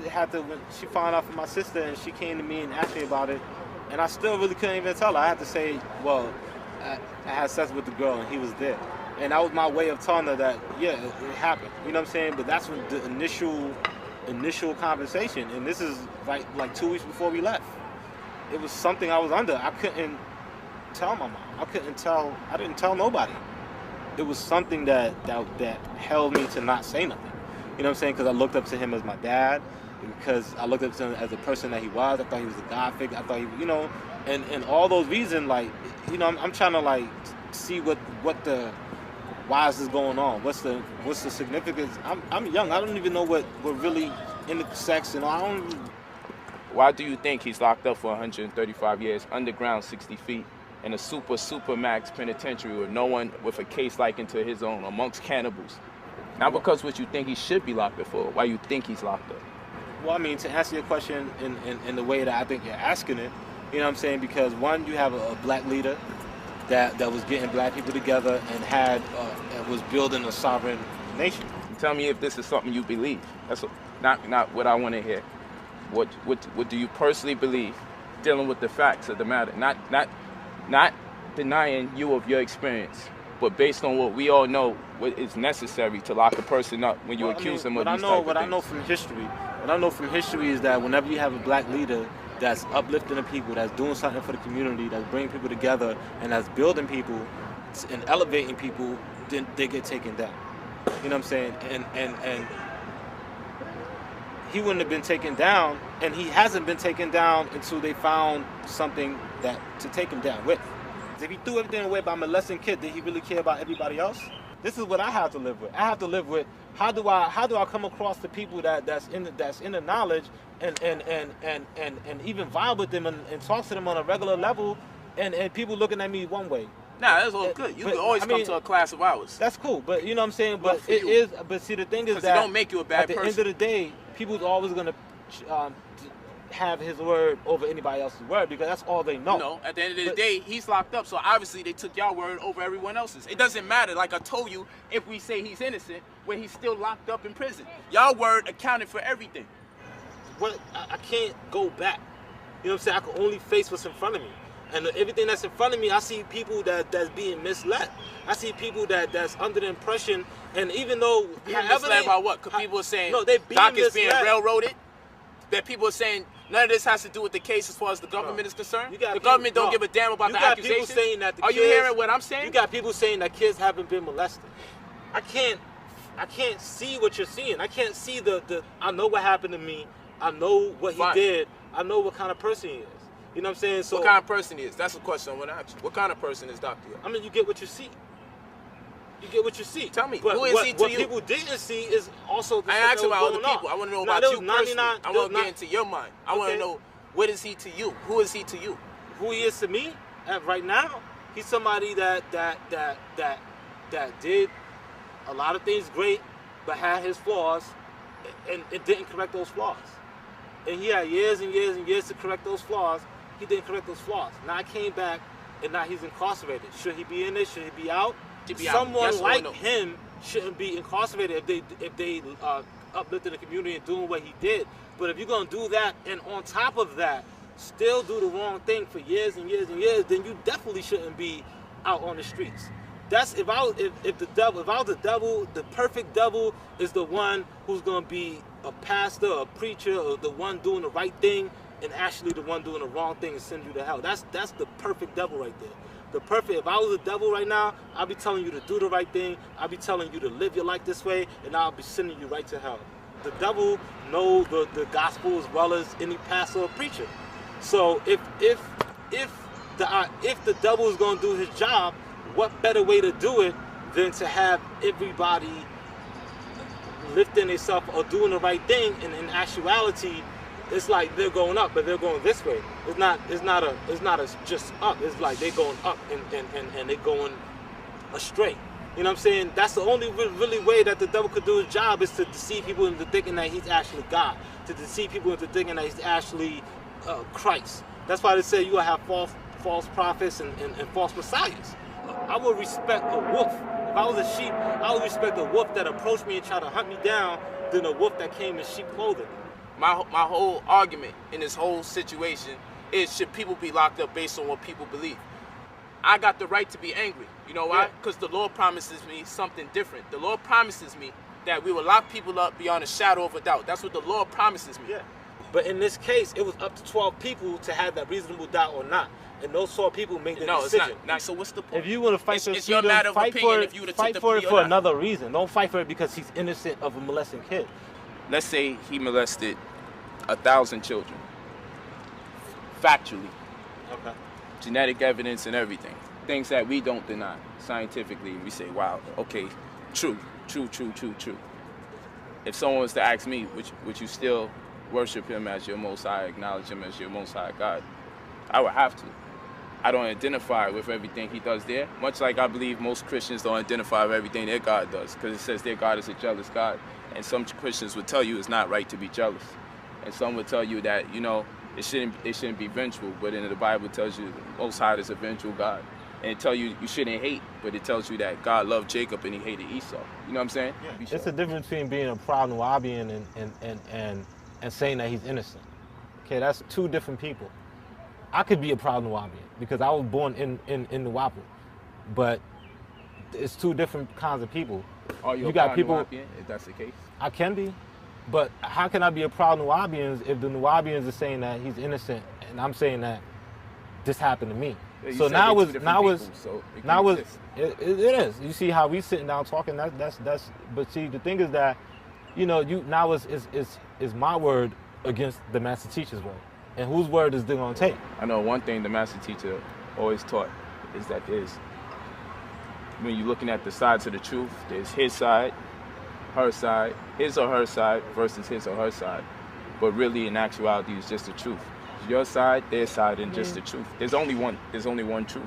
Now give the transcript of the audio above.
Had to, when she found out from my sister and she came to me and asked me about it, and I still really couldn't even tell her. I had to say, well, I had sex with the girl and he was there. And that was my way of telling her that, yeah, it happened. You know what I'm saying? But that's when the initial conversation, and this is like 2 weeks before we left. It was something I was under. I couldn't tell my mom. I didn't tell nobody. It was something that held me to not say nothing. You know what I'm saying? Because I looked up to him as my dad, because I looked up to him as the person that he was. I thought he was a God figure. I thought he, you know, and all those reasons, like, you know, I'm trying to like see why is this going on? What's the significance? I'm young. I don't even know what really into sex, and I don't even... Why do you think he's locked up for 135 years, underground 60 feet, in a super max penitentiary with no one with a case likened to his own, amongst cannibals? Not because what you think he should be locked up for, why you think he's locked up. Well, I mean, to answer your question in the way that I think you're asking it, you know what I'm saying? Because one, you have a black leader that was getting black people together and was building a sovereign nation. Tell me if this is something you believe. That's not what I want to hear. What do you personally believe, dealing with the facts of the matter? Not denying you of your experience, but based on what we all know, what is necessary to lock a person up when you accuse them of these type of things. What I know from history is that whenever you have a black leader that's uplifting the people, that's doing something for the community, that's bringing people together, and that's building people and elevating people, then they get taken down. You know what I'm saying? And he wouldn't have been taken down, and he hasn't been taken down until they found something to take him down with. If he threw everything away by molesting kids, did he really care about everybody else? This is what I have to live with. I have to live with how do I come across the people that's in the knowledge and even vibe with them and talk to them on a regular level, and people looking at me one way. Nah, that's all good. You can always come to a class of ours. That's cool, but you know what I'm saying. But it is. But see, the thing is that it don't make you a bad person. At the end of the day, people's always gonna have his word over anybody else's word, because that's all they know. You know, at the end of the day, he's locked up, so obviously they took y'all word over everyone else's. It doesn't matter, like I told you, if we say he's innocent, when he's still locked up in prison. Y'all word accounted for everything. Well, I can't go back. You know what I'm saying? I can only face what's in front of me. And everything that's in front of me, I see people that's being misled. I see people that's under the impression, and even though... Being misled by what? Because people are saying Doc is being railroaded? That people are saying none of this has to do with the case as far as the government is concerned? The government don't give a damn about the accusations? Saying that are you hearing what I'm saying? You got people saying that kids haven't been molested. I can't see what you're seeing. I can't see I know what happened to me. I know what he did. I know what kind of person he is. You know what I'm saying? So what kind of person he is? That's the question I want to ask you. What kind of person is Dr. I mean, you get what you see. You get what you see. Tell me, but who is he to you? What people didn't see is also... I ain't asking about other people. I want to know about you personally. I want to get into your mind. I want to know, what is he to you? Who is he to you? Who he is to me? Right now, he's somebody that did a lot of things great, but had his flaws, and it didn't correct those flaws. And he had years and years and years to correct those flaws. He didn't correct those flaws. Now I came back, and now he's incarcerated. Should he be in there? Should he be out? Someone like him shouldn't be incarcerated if they uplifted the community and doing what he did. But if you're gonna do that, and on top of that, still do the wrong thing for years and years and years, then you definitely shouldn't be out on the streets. That's if I was the devil, the perfect devil is the one who's gonna be a pastor, a preacher, or the one doing the right thing, and actually the one doing the wrong thing and send you to hell. That's the perfect devil right there. If I was a devil right now, I'd be telling you to do the right thing. I'd be telling you to live your life this way, and I'll be sending you right to hell. The devil knows the gospel as well as any pastor or preacher. So if the devil is going to do his job, what better way to do it than to have everybody lifting themselves or doing the right thing, and in actuality, it's like they're going up, but they're going this way. It's not just up. It's like they're going up and they're going astray. You know what I'm saying? That's the only really way that the devil could do his job, is to deceive people into thinking that he's actually God, to deceive people into thinking that he's actually Christ. That's why they say you will have false prophets and false messiahs. I would respect a wolf. If I was a sheep, I would respect a wolf that approached me and tried to hunt me down than a wolf that came in sheep clothing. my whole argument in this whole situation is, should people be locked up based on what people believe? I got the right to be angry. You know why? Because the Lord promises me something different. The Lord promises me that we will lock people up beyond a shadow of a doubt. That's what the Lord promises me. Yeah. But in this case, it was up to 12 people to have that reasonable doubt or not. And those 12 people make the decision. It's not. So what's the point? If you want to fight for it's your matter of opinion if you would have fight took for the it plea for or not. another reason. Don't fight for it because he's innocent of a molesting kid. Let's say he molested 1,000 children. Factually. Okay. Genetic evidence and everything. Things that we don't deny scientifically. We say, wow, okay, true. If someone was to ask me, would you still worship him as your Most High, acknowledge him as your Most High God? I would have to. I don't identify with everything he does there, much like I believe most Christians don't identify with everything their God does, because it says their God is a jealous God. And some Christians would tell you it's not right to be jealous. And some would tell you that, you know, it shouldn't be vengeful, but in the Bible it tells you the Most High is a vengeful God. And it tells you you shouldn't hate, but it tells you that God loved Jacob and he hated Esau. You know what I'm saying? Yeah. It's the difference between being a proud Nubian and saying that he's innocent. Okay, that's two different people. I could be a proud Nubian because I was born in Nuwapu, but it's two different kinds of people. Are you got people, Nubian, if that's the case? I can be, but how can I be a proud Nubian if the Nubians are saying that he's innocent and I'm saying that this happened to me? Yeah, so now it is. You see how we sitting down talking. That's. But see, the thing is that, you know, now is my word against the master teacher's word, and whose word is they gonna take? I know one thing the master teacher always taught is that when you're looking at the sides of the truth, there's his side, her side, his or her side versus his or her side. But really, in actuality, it's just the truth. Your side, their side, and just the truth. There's only one truth.